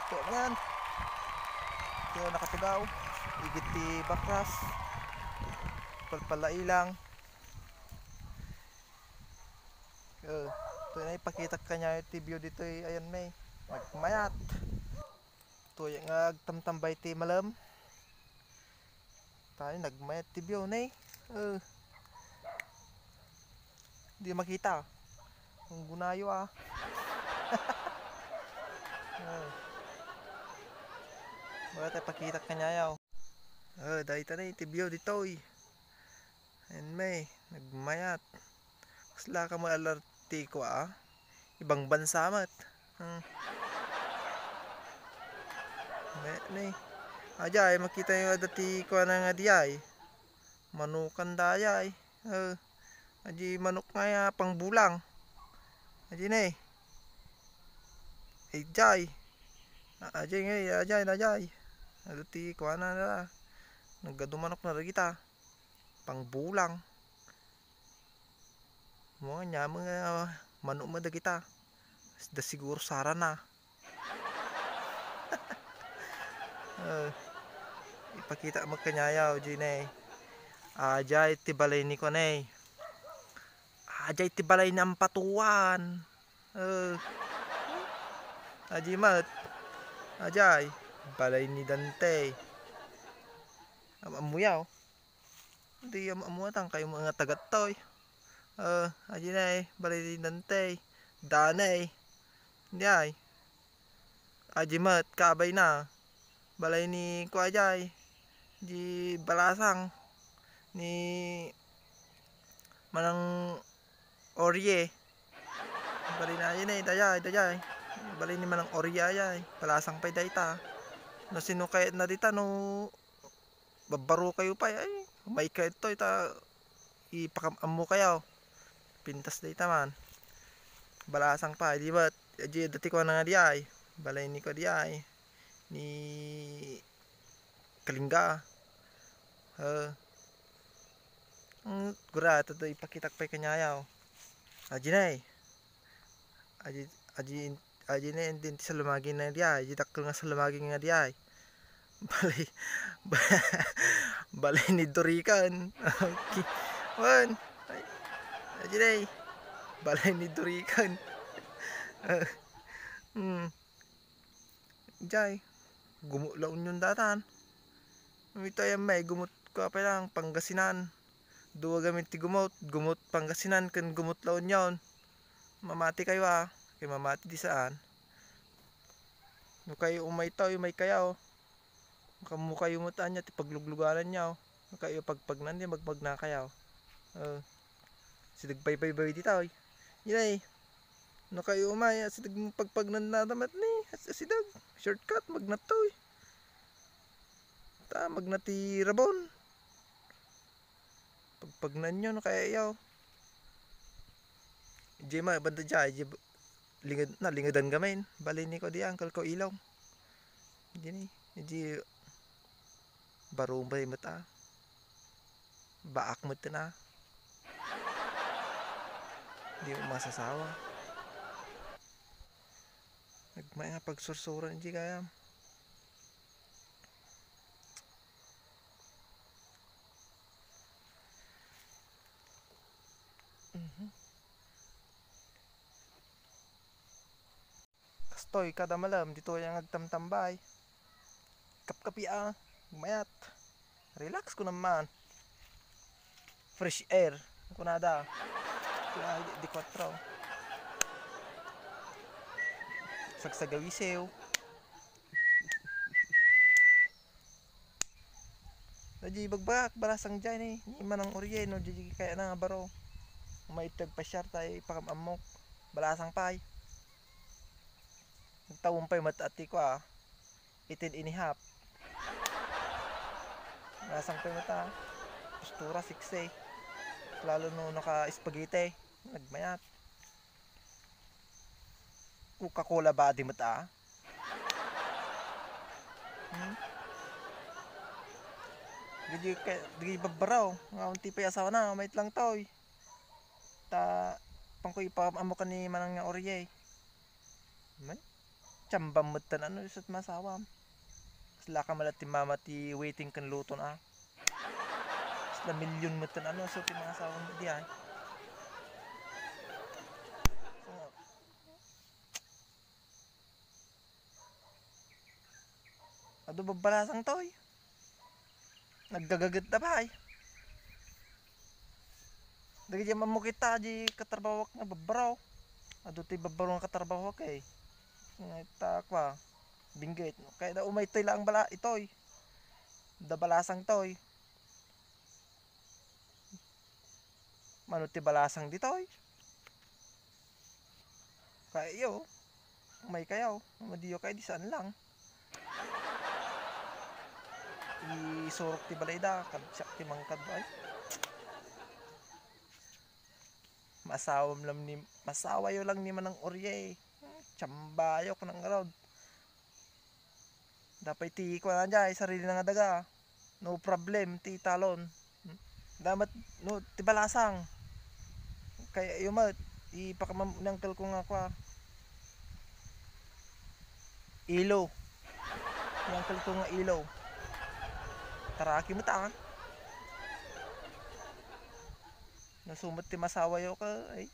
Ito man. Ito nakatugaw. Igit ti bakras. Palpalailang. Ito na ipakita kanya yung tibyo dito ayan may. Magmayat. Ito yung agtamtambay ti malam. Tayo nagmayat tibyo na Hindi makita. Ang gunayo Bakit tayo pakita kanya yaw. Dahil ito na yung tibyo dito Ayan may. Nagmayat. Kasla ka mo alerti ko Ibang bansa mat. May Ajay makita yung dati ko na nga diyay. Manukan dayay. Aji manok nga pang bulang. Aji na Ajay. Ajay nga ajay. Dati ko na naggadumanok na rin kita. Pang bulang. Mga manok mo da kita. Da siguro sara na. Ipakita mo kanyayaw Ginay. Ajay tibalay ni ko Ajay tibalay ng patuan. Ajay mat. Ajay balay ni Dante. Amuyaw. Hindi amuatang kayo mga tagatoy. Ajay na balay ni Dante. Danay. Hindi Ajay mat kabay na. Balay ni ko ajay di balasang ni manang orye balay na yun dayay balay ni manang orye ayay balasang pay dayta no sinukayat na dita no babaro kayo pa ay may kayat to ita ipakam mo kayo pintas dayta man balasang pa di ba dati ko na nga diyay balay ni ko diyay ni Kalingga gura ito ipakitak pa kanyayaw aji na aji na din sa lumagi na diya aji takil nga sa lumagi nga diya balay ni Dorikan wan aji na balay ni Dorikan jay gumulaon yung datan ito ay may gumot ko pa lang Pangasinan duwa gamit ti gumot Pangasinan kan gumot laon yon mamati kayo kay mamati di saan no kayo umay to may kayaw kamu kayo mutaan niya ti paglugluganan niya no kayo pagpagnan niya magpag na kayaw sidag pay di tayo yun no kayo umay sidag pagpagnan na damat ni sidag shortcut magnatoy magnati rabon pagpagnan nyo no kaya yaw jema banda jay lingadan gamain balay ni ko di angkal ko ilaw jini barong bay mata baak mo na di mo masasawa nagmay nga pagsursuran di kaya kastoy kada malam dito yung agtamtambay kapkapi mayat relax ko naman fresh air kunada di 4 sagsagawisew Naji bagbak balasang dyan imanang orye no di kaya na baro maitag pasyar tayo pakamamok balasang pay nagtawong pay matati ko 18.5 balasang pay mata postura 6 lalo no naka spaghetti nagmayat Coca-Cola ba di mata Di babaraw nga unti pa asawa na mait lang toy ta pangkoy pa amo ka ni manang nga orye man Tsambam mo tan ano isot masawam. Sila ka malat ti mama ti waiting kan luto na. Sila milyon mo tan ano so ti mga sawam di ay. Ado babalasang toy. Naggagagat na ba ay. Dagi di mamukita di katarbawak na babaraw. Ado ti babaraw nga katarbawak eh. Ngita kwa. Binggit. Kaya da umay toy lang bala itoy. Da balasang toy. Mano ti balasang ditoy. Kaya iyo. Umay kayaw. Madiyo kayo di saan lang. Isurok ti balayda. Kadsiak ti mangkad ay. Masawayo lang ni manang orye. Tsambayo ko ng arod. Dapat ti ko na dyan, sarili na nga daga. No problem, ti talon. Damat, no, ti balasang. Kaya yumat, ipakamam nangkel ko nga kwa. Ilo. Nangkel ko nga ilo. Taraki mo ta. Nasumot ti masawayo ka, ay.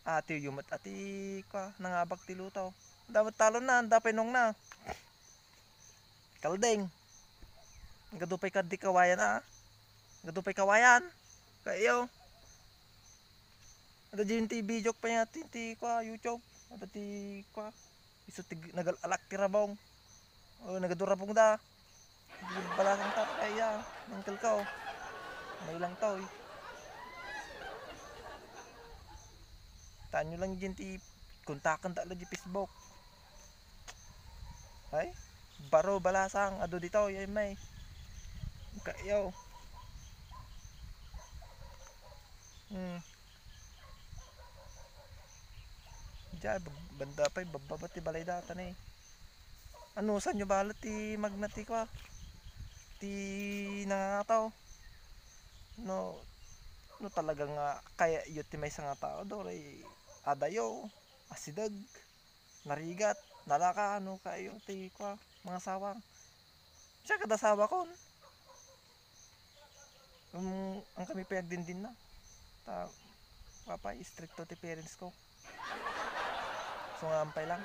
Ati yumat, ati kwa, nangabag ti lutaw. Dapat talon na, dapat nung na. Kaldeng. Gadupay ka di kawayan ah. Gadupay kawayan. Kayo. Ada din ti video pa niya ti kwa YouTube. Ada ti kwa. Iso ti nagalak ti rabong. O nagadurabong da. Di balasang ta kaya. Nangkel ka oh. May lang tao eh. Tanyo lang din ti kontakan ta di Facebook. Ay. Baro balasang ado dito yay may kayo diyan banda pa bababa ti balay datan eh ano saan nyo balat ti magnati ko ti nangangataw no talaga nga kaya yun ti may nga tao do ray adayo asidag narigat nalaka ano kayo ti ko mga sawang siya kada sawa ko ang kami pagdindin na ta papa stricto ti parents ko so nga ampay lang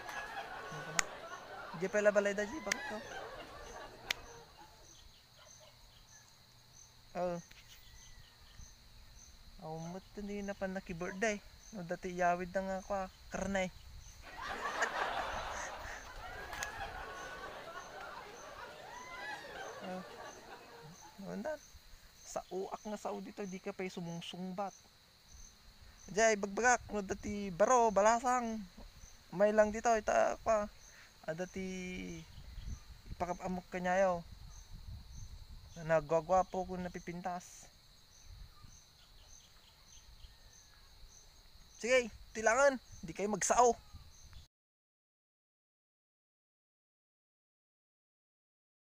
di pala balay da di bakit ko umot hindi na pa naki-birthday no dati yawid na nga kwa karnay Nandan. Sa uak nga sao dito di ka pay sumungsungbat. Jay bagbagak no dati baro balasang. May lang dito ita pa. Dati pakapamok kanyayo. Nagwagwapo ko napipintas. Sige, tilangan. Di kayo magsao.